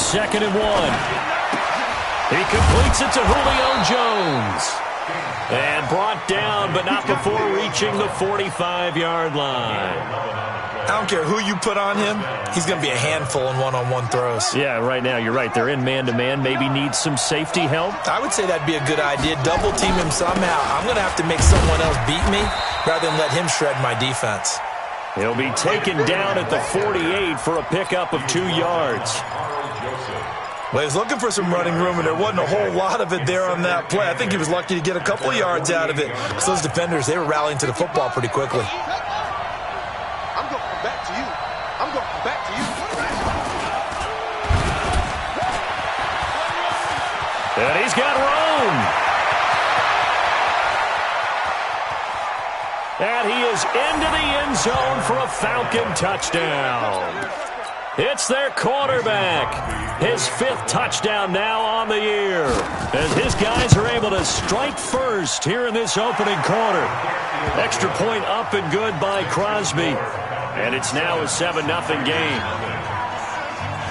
2nd and 1. He completes it to Julio Jones. And brought down, but not before reaching the 45-yard line. I don't care who you put on him. He's going to be a handful in one-on-one throws. Yeah, right now, you're right. They're in man-to-man. Maybe need some safety help. I would say that'd be a good idea. Double team him somehow. I'm going to have to make someone else beat me rather than let him shred my defense. He'll be taken down at the 48 for a pickup of 2 yards. Well, he was looking for some running room, and there wasn't a whole lot of it there on that play. I think he was lucky to get a couple yards out of it. Because those defenders, they were rallying to the football pretty quickly. I'm going to come back to you. I'm going to come back to you. And he's got room. And he is into the end zone for a Falcon touchdown. It's their quarterback. His 5th touchdown now on the year. As his guys are able to strike first here in this opening quarter. Extra point up and good by Crosby. And it's now a 7-0 game.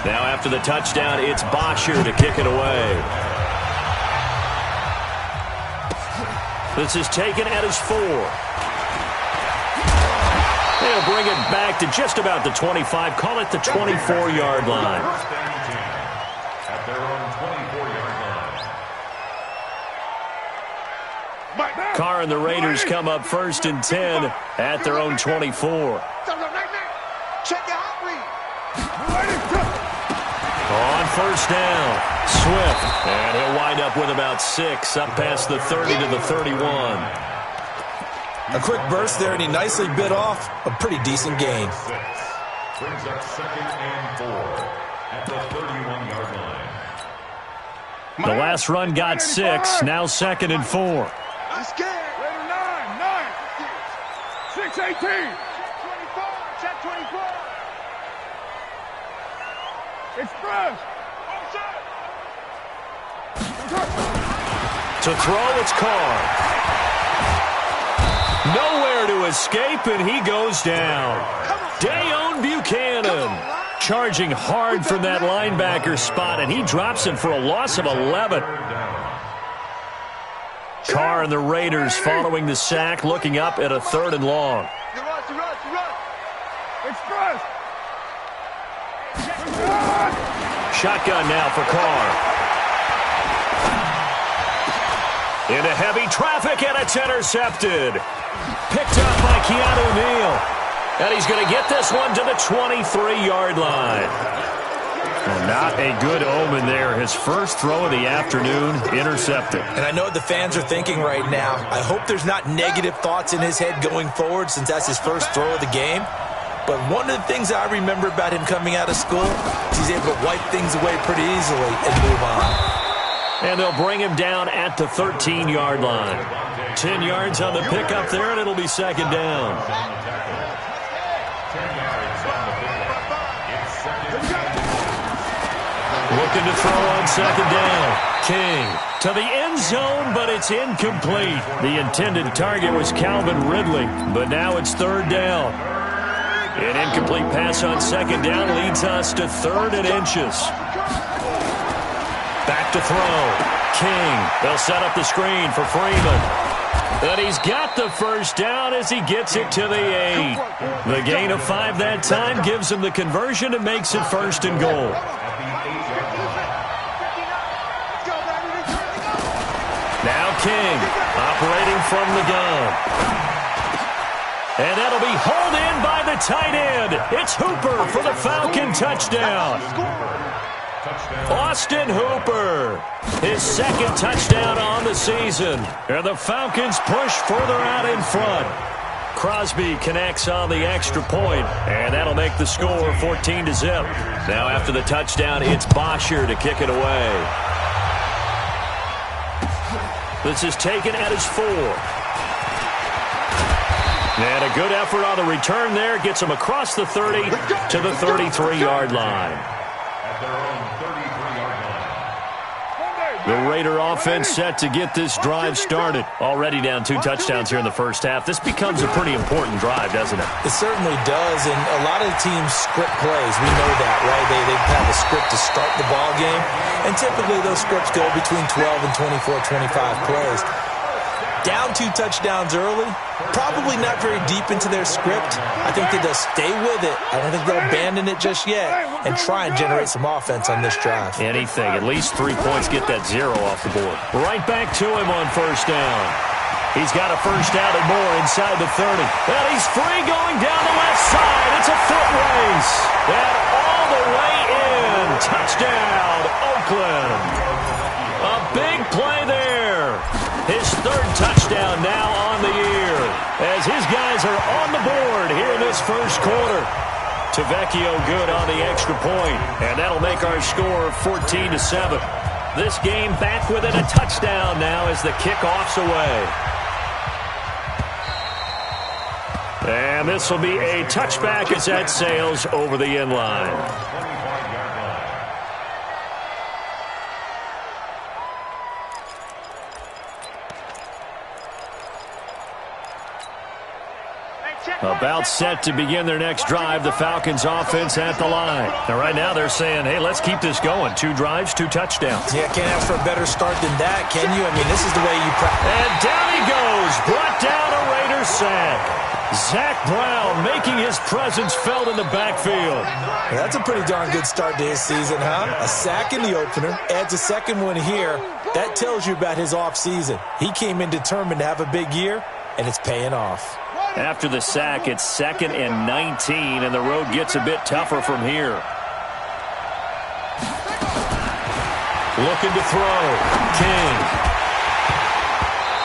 Now after the touchdown, it's Bosher to kick it away. This is taken at his 4. They'll bring it back to just about the 25. Call it the 24-yard line. At their own 24-yard line. Carr and the Raiders come up 1st and 10 at their own 24. On 1st down, Swift. And he'll wind up with about 6 up past the 30 to the 31. A quick burst there, and he nicely bit off a pretty decent gain. Brings up 2nd and 4 at the 31-yard line. The last run got 6, now 2nd and 4. I'm scared. Raider 9, 6-18. Check 24. Express. To throw, it's Carr. Nowhere to escape, and he goes down. Dayon Buchanan charging hard from that linebacker spot, and he drops him for a loss of 11. Carr and the Raiders following the sack, looking up at a 3rd and long. Express. Shotgun now for Carr. Into heavy traffic, and it's intercepted. Picked up by Keanu Neal. And he's going to get this one to the 23-yard line. Well, not a good omen there. His first throw of the afternoon, intercepted. And I know what the fans are thinking right now. I hope there's not negative thoughts in his head going forward since that's his first throw of the game. But one of the things I remember about him coming out of school is he's able to wipe things away pretty easily and move on. And they'll bring him down at the 13-yard line. 10 yards on the pickup there, and it'll be 2nd down. Looking to throw on 2nd down. King to the end zone, but it's incomplete. The intended target was Calvin Ridley, but now it's 3rd down. An incomplete pass on 2nd down leads us to 3rd and inches. Back to throw. King. They'll set up the screen for Freeman. And he's got the first down as he gets it to the 8. The gain of 5 that time gives him the conversion and makes it 1st and goal. Now King operating from the gun. And that'll be hauled in by the tight end. It's Hooper for the Falcon touchdown. Austin Hooper, his 2nd touchdown on the season. And the Falcons push further out in front. Crosby connects on the extra point, and that'll make the score 14-0. Now after the touchdown, it's Bosher to kick it away. This is taken at his 4. And a good effort on the return there. Gets him across the 30 to the 33-yard line. The Raider offense set to get this drive started. Already down 2 touchdowns here in the first half. This becomes a pretty important drive, doesn't it? It certainly does, and a lot of the teams script plays. We know that, right? They have a script to start the ball game, and typically those scripts go between 12 and 24, 25 plays. Down 2 touchdowns early, probably not very deep into their script. I think that they'll stay with it. I don't think they'll abandon it just yet and try and generate some offense on this drive. Anything. At least 3 points, get that 0 off the board. Right back to him on first down. He's got a first down and more inside the 30. And he's free going down the left side. It's a foot race. And all the way in. Touchdown, Oakland. A big play there. His 3rd touchdown now on the year as his guys are on the board here in this first quarter. Tavecchio good on the extra point, and that'll make our score 14-7. This game back within a touchdown now as the kickoff's away. And this will be a touchback as that sails over the end line. About set to begin their next drive, the Falcons offense at the line. Now, right now they're saying, hey, let's keep this going. 2 drives, 2 touchdowns. Yeah, can't ask for a better start than that, can you? I mean, this is the way you practice. And down he goes. Brought down a Raiders sack. Zach Brown making his presence felt in the backfield. Yeah, that's a pretty darn good start to his season, huh? A sack in the opener, adds a second one here. That tells you about his offseason. He came in determined to have a big year, and it's paying off. After the sack, it's 2nd and 19, and the road gets a bit tougher from here. Looking to throw. King.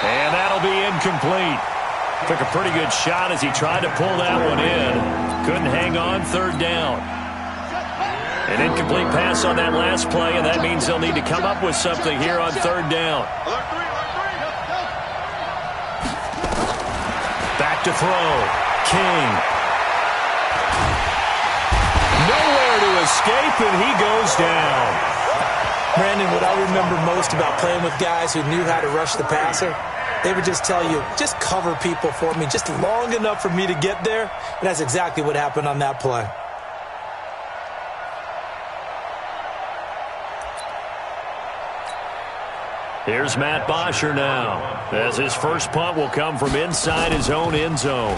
And that'll be incomplete. Took a pretty good shot as he tried to pull that one in. Couldn't hang on, 3rd down. An incomplete pass on that last play, and that means they'll need to come up with something here on 3rd down. Back to throw. King. Nowhere to escape, and he goes down. Brandon, what I remember most about playing with guys who knew how to rush the passer, they would just tell you, just cover people for me, just long enough for me to get there. And that's exactly what happened on that play. Here's Matt Bosher now, as his first punt will come from inside his own end zone.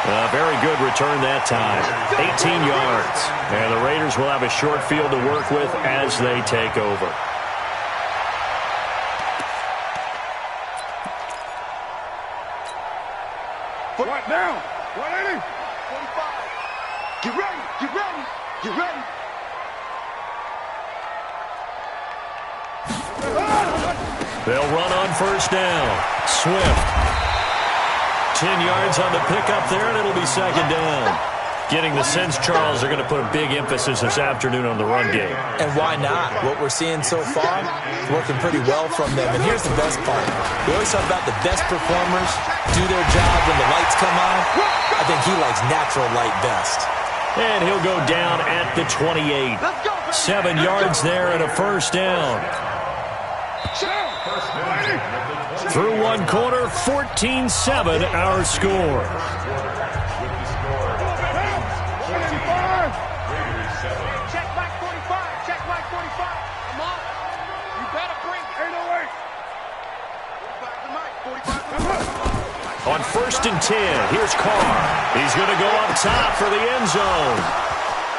A very good return that time, 18 yards. And the Raiders will have a short field to work with as they take over. Foot down. 180. 45. Get ready. Get ready. Get ready. They'll run on first down. Swift. 10 yards on the pickup there, and it'll be 2nd down. Getting the sense, Charles, they're going to put a big emphasis this afternoon on the run game. And why not? What we're seeing so far is working pretty well from them. And here's the best part. We always talk about the best performers do their job when the lights come on. I think he likes natural light best. And he'll go down at the 28. 7 yards there and a first down. Through 1 quarter, 14-7 our score. Check back 45. Check back 45. Come on. You better bring 808. 45 to Mike. 45 to Mike. On 1st and 10, here's Carr. He's going to go up top for the end zone.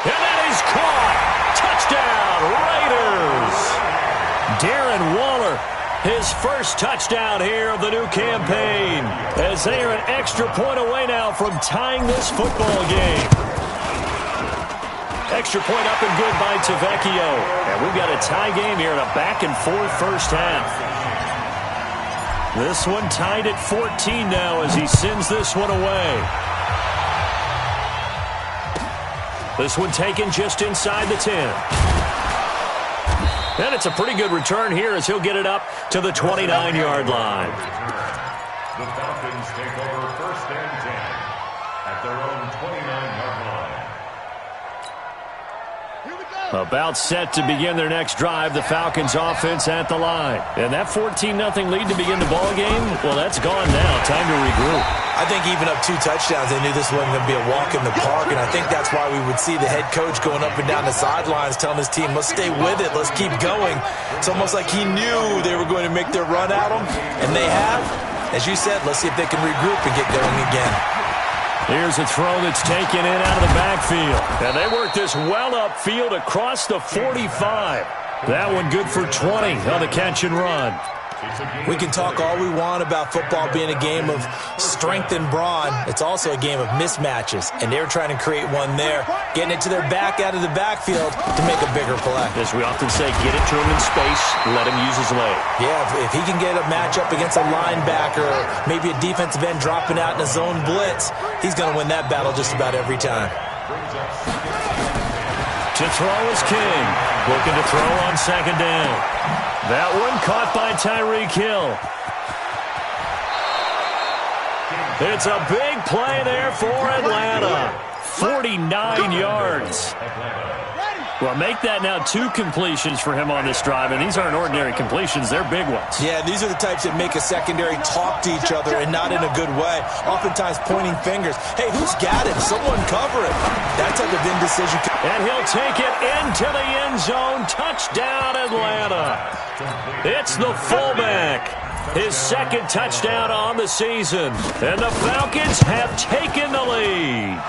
And that is caught. Touchdown, Raiders. Darren Waller, his first touchdown here of the new campaign, as they are an extra point away now from tying this football game. Extra point up and good by Tavecchio. And we've got a tie game here in a back-and-forth first half. This one tied at 14 now as he sends this one away. This one taken just inside the 10. And it's a pretty good return here as he'll get it up to the 29-yard line. The Falcons take over 1st and 10. at their own 29-yard line. About set to begin their next drive, the Falcons offense at the line. And that 14-0 lead to begin the ball game, well, that's gone now. Time to regroup. I think even up 2 touchdowns, they knew this wasn't going to be a walk in the park, and I think that's why we would see the head coach going up and down the sidelines telling his team, let's stay with it, let's keep going. It's almost like he knew they were going to make their run at him, and they have. As you said, let's see if they can regroup and get going again. Here's a throw that's taken in out of the backfield. And they work this well upfield across the 45. That one good for 20 on the catch and run. We can talk all we want about football being a game of strength and brawn. It's also a game of mismatches, and they're trying to create one there, getting it to their back out of the backfield to make a bigger play. As we often say, get it to him in space, let him use his leg. Yeah, if he can get a matchup against a linebacker or maybe a defensive end dropping out in a zone blitz, he's going to win that battle just about every time. To throw is King. Looking to throw on second down. That one caught by Tyreek Hill. It's a big play there for Atlanta. 49 yards. Well, make that now 2 completions for him on this drive, and these aren't ordinary completions. They're big ones. Yeah, these are the types that make a secondary talk to each other and not in a good way. Oftentimes pointing fingers. Hey, who's got him? Someone cover it. That type of indecision. And he'll take it into the end zone. Touchdown, Atlanta. It's the fullback. His second touchdown on the season. And the Falcons have taken the lead.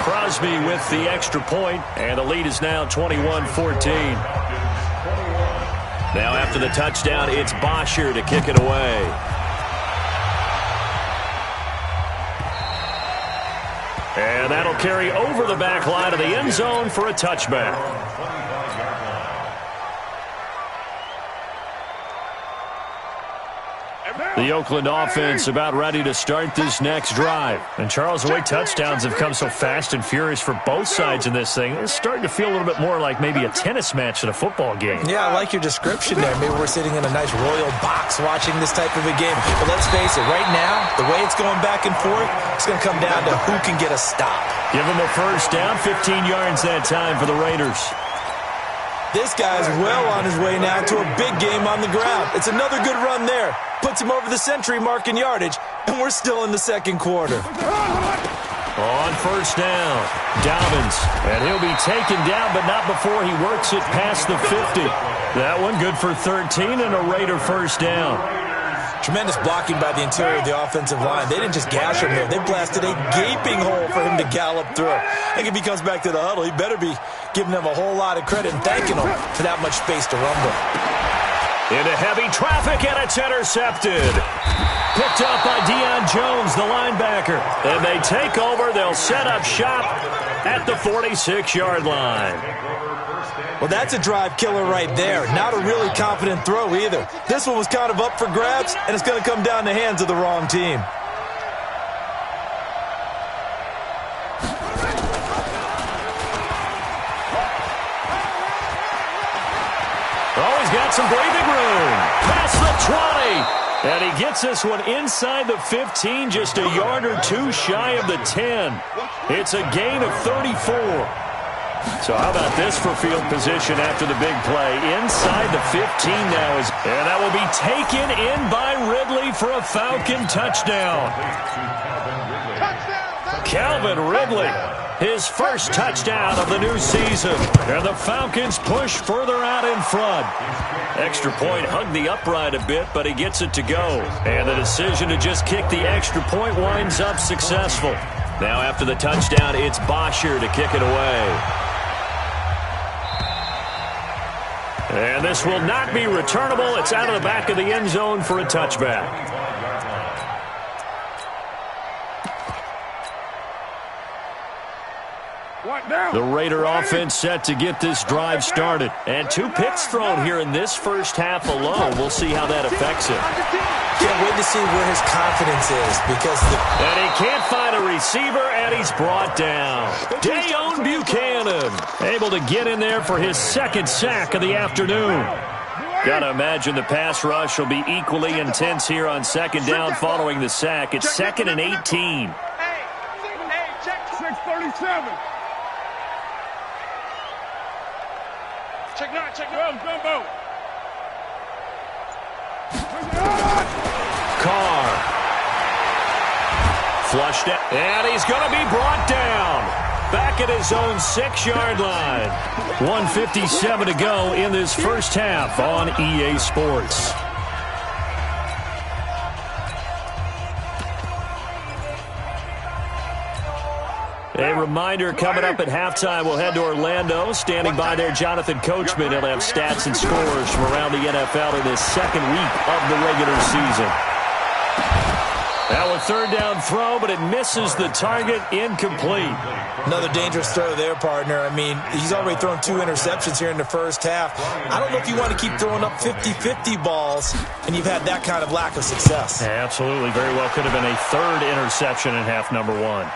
Crosby with the extra point, and the lead is now 21-14. Now after the touchdown, it's Bosher to kick it away. And that'll carry over the back line of the end zone for a touchback. The Oakland offense about ready to start this next drive. And, Charles, the way touchdowns have come so fast and furious for both sides in this thing, it's starting to feel a little bit more like maybe a tennis match than a football game. Yeah, I like your description there. Maybe we're sitting in a nice royal box watching this type of a game. But let's face it, right now, the way it's going back and forth, it's going to come down to who can get a stop. Give him a first down, 15 yards that time for the Raiders. This guy's well on his way now to a big game on the ground. It's another good run there. Puts him over the century mark in yardage, and we're still in the second quarter. On first down, Dobbins, and he'll be taken down, but not before he works it past the 50. That one good for 13 and a Raider first down. Tremendous blocking by the interior of the offensive line. They didn't just gash him there. They blasted a gaping hole for him to gallop through. I think if he comes back to the huddle, he better be giving them a whole lot of credit and thanking them for that much space to rumble. Into heavy traffic, and it's intercepted. Picked up by Deion Jones, the linebacker. And they take over. They'll set up shop at the 46-yard line. Well, that's a drive killer right there. Not a really confident throw either. This one was kind of up for grabs, and it's going to come down the hands of the wrong team. Oh, he's got some breathing room. Past the 20. And he gets this one inside the 15, just a yard or two shy of the 10. It's a gain of 34. So how about this for field position after the big play? Inside the 15 now. And that will be taken in by Ridley for a Falcon touchdown. Calvin Ridley, his first touchdown of the new season. And the Falcons push further out in front. Extra point hugged the upright a bit, but he gets it to go. And the decision to just kick the extra point winds up successful. Now after the touchdown, it's Bosher to kick it away. And this will not be returnable. It's out of the back of the end zone for a touchback. The Raider offense set to get this drive started. And 2 picks thrown here in this first half alone. We'll see how that affects him. Can't wait to see where his confidence is because and he can't find a receiver, and he's brought down. Dayon Buchanan able to get in there for his second sack of the afternoon. Got to imagine the pass rush will be equally intense here on second down following the sack. It's 2nd and 18. 37. Check 9, check 9. Jumbo. Carr. Flushed it, and he's going to be brought down. Back at his own 6-yard line. 1:57 to go in this first half on EA Sports. A reminder, coming up at halftime, we'll head to Orlando. Standing by there, Jonathan Coachman. He'll have stats and scores from around the NFL in this second week of the regular season. Now a third down throw, but it misses the target, incomplete. Another dangerous throw there, partner. I mean, he's already thrown 2 interceptions here in the first half. I don't know if you want to keep throwing up 50-50 balls, and you've had that kind of lack of success. Absolutely. Very well could have been a third interception in half number 1.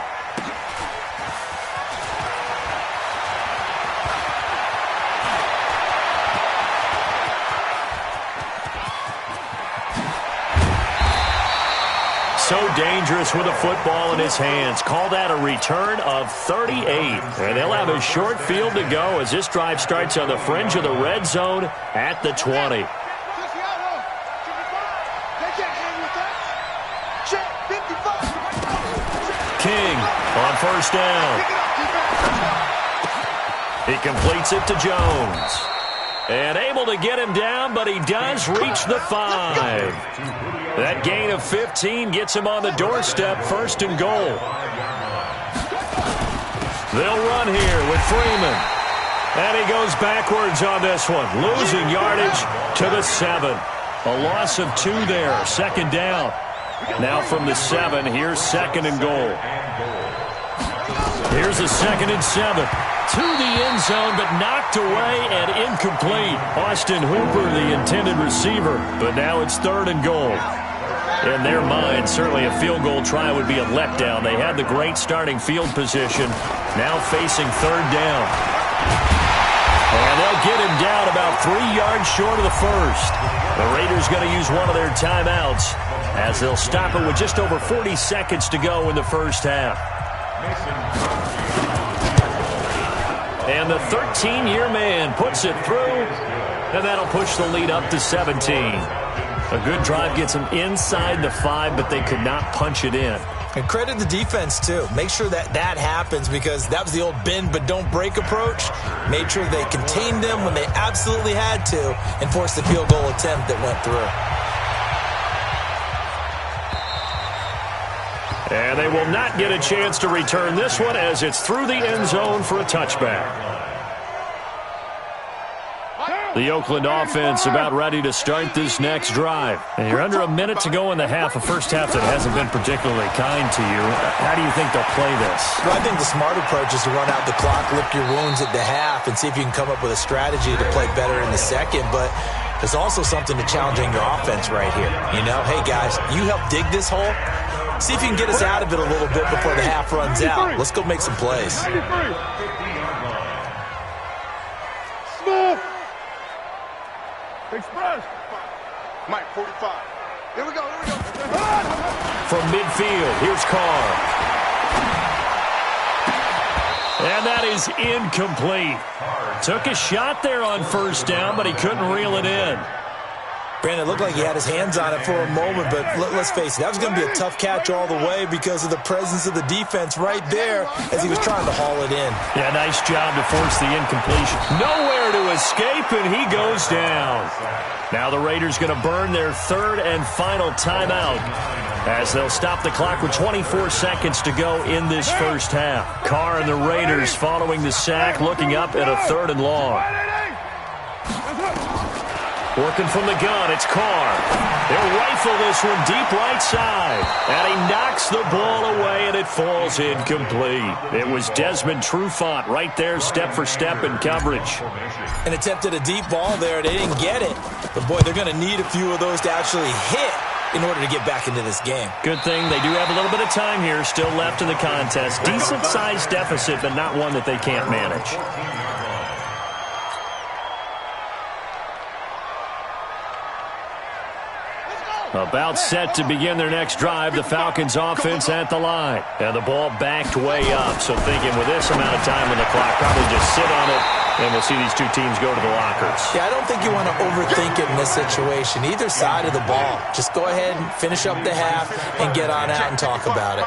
So dangerous with a football in his hands. Call that a return of 38. And they'll have a short field to go as this drive starts on the fringe of the red zone at the 20. King on first down. He completes it to Jones. And able to get him down, but he does reach the 5. That gain of 15 gets him on the doorstep, first and goal. They'll run here with Freeman. And he goes backwards on this one, losing yardage to the 7. A loss of 2 there, second down. Now from the 7, here's second and goal. Here's a 2nd and 7. To the end zone, but knocked away and incomplete. Austin Hooper, the intended receiver, but now it's 3rd and goal. In their mind, certainly a field goal try would be a letdown. They had the great starting field position, now facing 3rd down. And they'll get him down about 3 yards short of the first. The Raiders going to use one of their timeouts as they'll stop it with just over 40 seconds to go in the first half. And the 13-year man puts it through, and that'll push the lead up to 17. A good drive gets them inside the 5, but they could not punch it in. And credit the defense, too. Make sure that happens, because that was the old bend but don't break approach. Made sure they contained them when they absolutely had to and forced the field goal attempt that went through. And they will not get a chance to return this one as it's through the end zone for a touchback. The Oakland offense about ready to start this next drive. And you're under a minute to go in the half, a first half that hasn't been particularly kind to you. How do you think they'll play this? Well, I think the smart approach is to run out the clock, lick your wounds at the half, and see if you can come up with a strategy to play better in the second. But there's also something to challenging your offense right here. You know, hey, guys, you help dig this hole. See if you can get us out of it a little bit before the half runs out. Let's go make some plays. Smooth. Express. Mike, 45. Here we go, here we go. From midfield, here's Carr. And that is incomplete. Took a shot there on first down, but he couldn't reel it in. Brandon, it looked like he had his hands on it for a moment, but let's face it, that was going to be a tough catch all the way because of the presence of the defense right there as he was trying to haul it in. Yeah, nice job to force the incompletion. Nowhere to escape, and he goes down. Now the Raiders going to burn their 3rd and final timeout as they'll stop the clock with 24 seconds to go in this first half. Carr and the Raiders following the sack, looking up at a 3rd and long. Working from the gun, it's Carr. They'll rifle this one deep right side. And he knocks the ball away, and it falls incomplete. It was Desmond Trufant right there, step for step in coverage. An attempt at a deep ball there. They didn't get it. But, boy, they're going to need a few of those to actually hit in order to get back into this game. Good thing they do have a little bit of time here still left in the contest. Decent-sized deficit, but not one that they can't manage. About set to begin their next drive, the Falcons offense at the line. And the ball backed way up, so thinking with this amount of time on the clock, probably just sit on it, and we'll see these two teams go to the lockers. Yeah, I don't think you want to overthink it in this situation. Either side of the ball. Just go ahead and finish up the half and get on out and talk about it.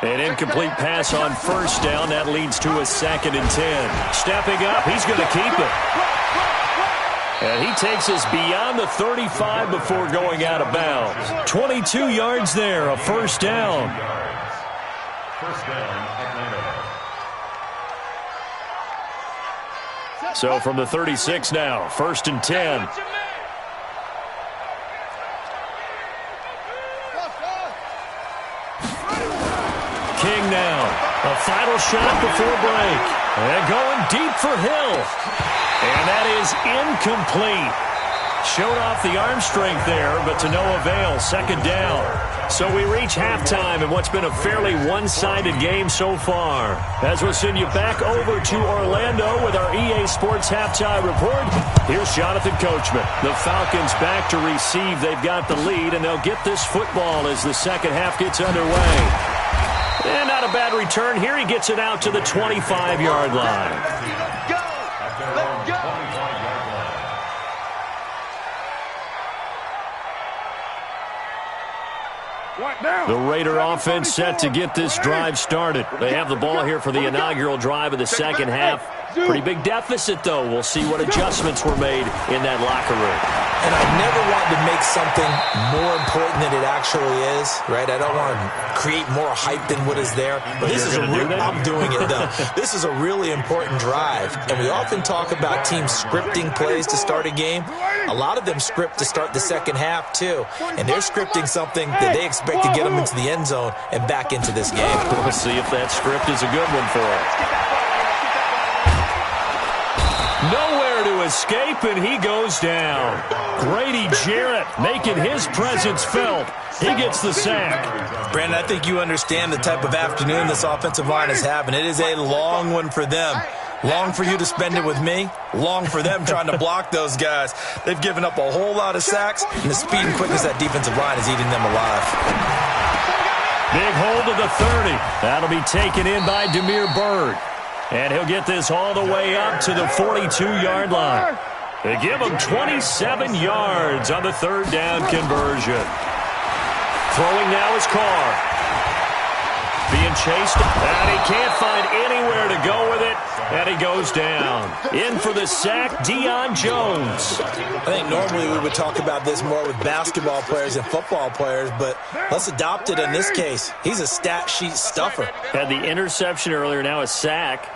An incomplete pass on first down. That leads to a 2nd and 10. Stepping up, he's going to keep it. And he takes us beyond the 35 before going out of bounds. 22 yards there, a first down. First down, Atlanta. So from the 36 now, 1st and 10. King now. A final shot before break. And going deep for Hill. And that is incomplete. Showed off the arm strength there, but to no avail. 2nd down. So we reach halftime in what's been a fairly one-sided game so far. As we'll send you back over to Orlando with our EA Sports Halftime Report, here's Jonathan Coachman. The Falcons back to receive. They've got the lead, and they'll get this football as the second half gets underway. And not a bad return here. He gets it out to the 25-yard line. The Raider offense set to get this drive started. They have the ball here for the inaugural drive of the second half. Pretty big deficit, though. We'll see what adjustments were made in that locker room. And I never want to make something more important than it actually is, right? I don't want to create more hype than what is there. But this is I'm doing it, though. This is a really important drive. And we often talk about teams scripting plays to start a game. A lot of them script to start the second half, too. And they're scripting something that they expect to get them into the end zone and back into this game. We'll see if that script is a good one for them. Nowhere to escape, and he goes down. Grady Jarrett making his presence felt. He gets the sack. Brandon, I think you understand the type of afternoon this offensive line is having. It is a long one for them. Long for you to spend it with me. Long for them trying to block those guys. They've given up a whole lot of sacks, and the speed and quickness of that defensive line is eating them alive. Big hold of the 30. That'll be taken in by Damiere Byrd. And he'll get this all the way up to the 42-yard line. They give him 27 yards on the 3rd down conversion. Throwing now is Carr. Being chased, and he can't find anywhere to go with it, and he goes down. In for the sack, Deion Jones. I think normally we would talk about this more with basketball players and football players, but let's adopt it in this case. He's a stat sheet stuffer. Had the interception earlier, now a sack.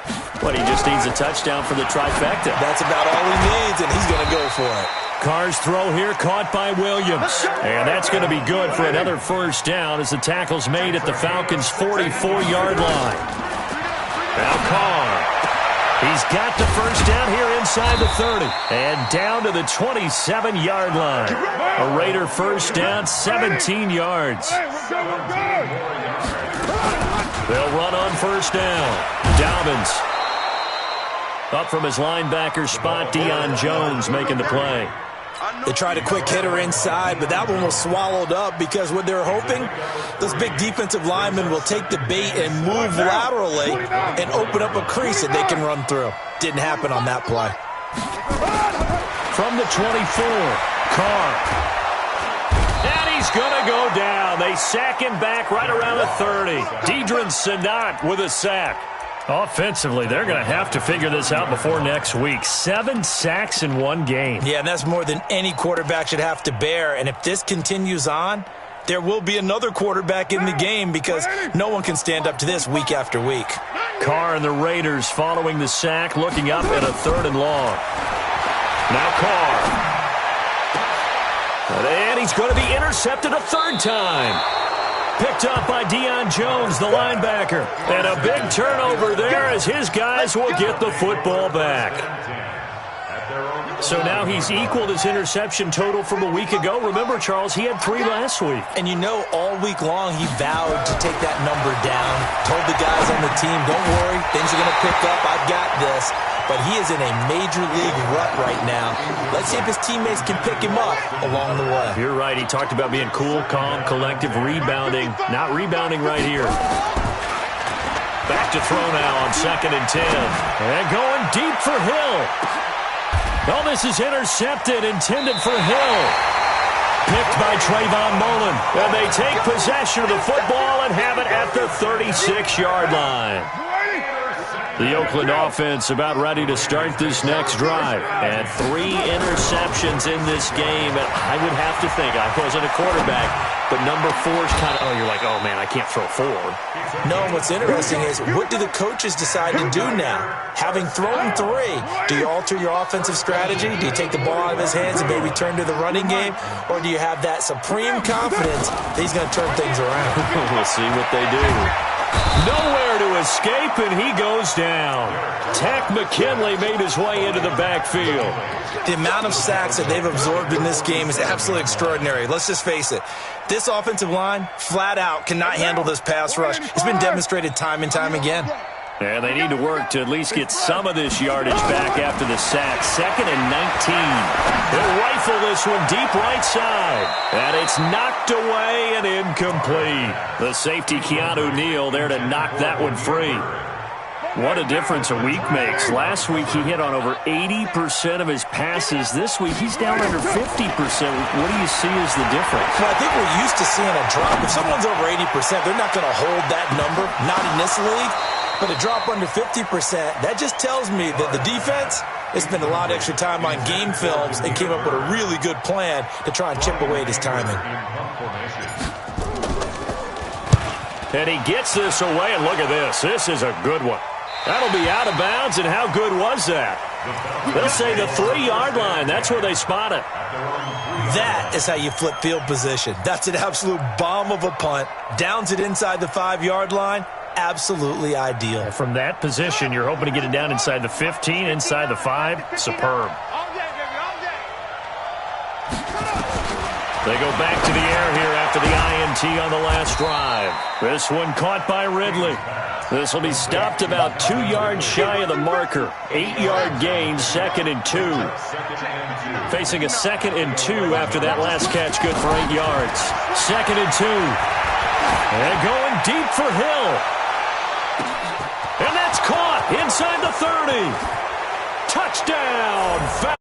But he just needs a touchdown for the trifecta. That's about all he needs, and he's going to go for it. Carr's throw here caught by Williams. And that's going to be good for another first down as the tackle's made at the Falcons' 44-yard line. Now Carr. He's got the first down here inside the 30. And down to the 27-yard line. A Raider first down, 17 yards. They'll run on first down. Dobbins. Up from his linebacker spot, Deion Jones making the play. They tried a quick hitter inside, but that one was swallowed up because what they're hoping, those big defensive linemen will take the bait and move laterally and open up a crease that they can run through. Didn't happen on that play. From the 24, Carr. And he's going to go down. They sack him back right around the 30. Deidrin Sanat with a sack. Offensively, they're going to have to figure this out before next week. 7 sacks in one game. Yeah, and that's more than any quarterback should have to bear. And if this continues on, there will be another quarterback in the game because no one can stand up to this week after week. Carr and the Raiders following the sack, looking up at a 3rd and long. Now Carr. And he's going to be intercepted a 3rd time. Picked up by Deion Jones, the linebacker. And a big turnover there as his guys will get the football back. So now he's equaled his interception total from a week ago. Remember, Charles, he had 3 last week. And you know, all week long he vowed to take that number down. Told the guys on the team, don't worry, things are going to pick up. I've got this. But he is in a major league rut right now. Let's see if his teammates can pick him up along the way. You're right. He talked about being cool, calm, collective, rebounding. Not rebounding right here. Back to throw now on 2nd and 10. And going deep for Hill. Oh, this is intercepted, intended for Hill. Picked by Trayvon Mullen. And they take possession of the football and have it at the 36-yard line. The Oakland offense about ready to start this next drive. And 3 interceptions in this game. And I would have to think, I wasn't a quarterback, but number 4 is kind of, you're like, oh, man, I can't throw 4. No, what's interesting is, what do the coaches decide to do now? Having thrown 3, do you alter your offensive strategy? Do you take the ball out of his hands and maybe turn to the running game? Or do you have that supreme confidence that he's going to turn things around? We'll see what they do. Nowhere to escape, and he goes down. Tack McKinley made his way into the backfield. The amount of sacks that they've absorbed in this game is absolutely extraordinary. Let's just face it. This offensive line, flat out, cannot handle this pass rush. It's been demonstrated time and time again. And they need to work to at least get some of this yardage back after the sack. 2nd and 19. They'll rifle this one deep right side. And it's knocked away and incomplete. The safety, Keanu Neal, there to knock that one free. What a difference a week makes. Last week he hit on over 80% of his passes. This week he's down under 50%. What do you see as the difference? Well, I think we're used to seeing a drop. If someone's over 80%, they're not going to hold that number, not in this league. But a drop under 50%, that just tells me that the defense has spent a lot of extra time on game films and came up with a really good plan to try and chip away at his timing. And he gets this away, and look at this. This is a good one. That'll be out of bounds, and how good was that? They'll say the 3-yard line. That's where they spot it. That is how you flip field position. That's an absolute bomb of a punt. Downs it inside the 5-yard line. Absolutely ideal. From that position, you're hoping to get it down inside the 15, inside the 5. Superb. They go back to the air here after the INT on the last drive. This one caught by Ridley. This will be stopped about 2 yards shy of the marker. 8-yard gain, 2nd and 2. Facing a 2nd and 2 after that last catch, good for 8 yards. 2nd and 2. And going deep for Hill. And that's caught inside the 30. Touchdown.